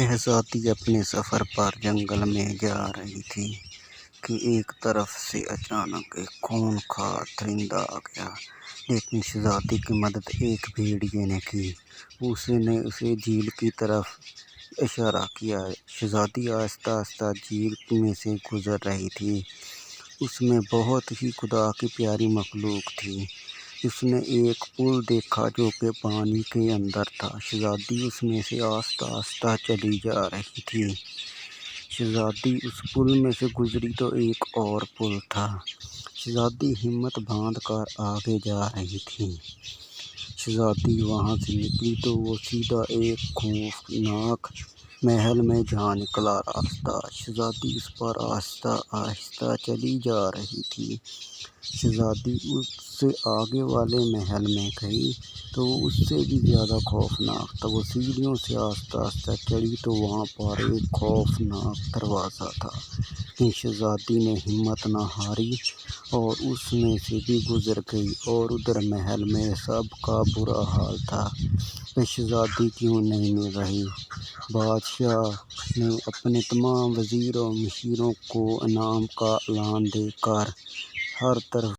شہزادی اپنے سفر پر جنگل میں جا رہی تھی کہ ایک طرف سے اچانک ایک خونخوار درندہ آ گیا، لیکن شہزادی کی مدد ایک بھیڑیے نے کی۔ اس نے اسے جھیل کی طرف اشارہ کیا۔ شہزادی آہستہ آہستہ جھیل میں سے گزر رہی تھی۔ اس میں بہت ہی خدا کی پیاری مخلوق تھی۔ اس نے ایک پل دیکھا جو کہ پانی کے اندر تھا۔ شہزادی اس میں سے آہستہ آہستہ چلی جا رہی تھی۔ شہزادی اس پل میں سے گزری تو ایک اور پل تھا۔ شہزادی ہمت باندھ کر آگے جا رہی تھی۔ شہزادی وہاں سے نکلی تو وہ سیدھا ایک خوفناک محل میں جا نکلا راستہ۔ شہزادی اس پر آہستہ آہستہ چلی جا رہی تھی۔ شہزادی اس سے آگے والے محل میں گئی تو وہ اس سے بھی زیادہ خوفناک تھا۔ وہ سیڑھیوں سے آہستہ آہستہ چڑھی تو وہاں پر ایک خوفناک دروازہ تھا، لیکن شہزادی نے ہمت نہ ہاری اور اس میں سے بھی گزر گئی۔ اور ادھر محل میں سب کا برا حال تھا کہ شہزادی کیوں نہیں مل رہی۔ بادشاہ نے اپنے تمام وزیروں مشیروں کو انعام کا اعلان دے کر ہر طرف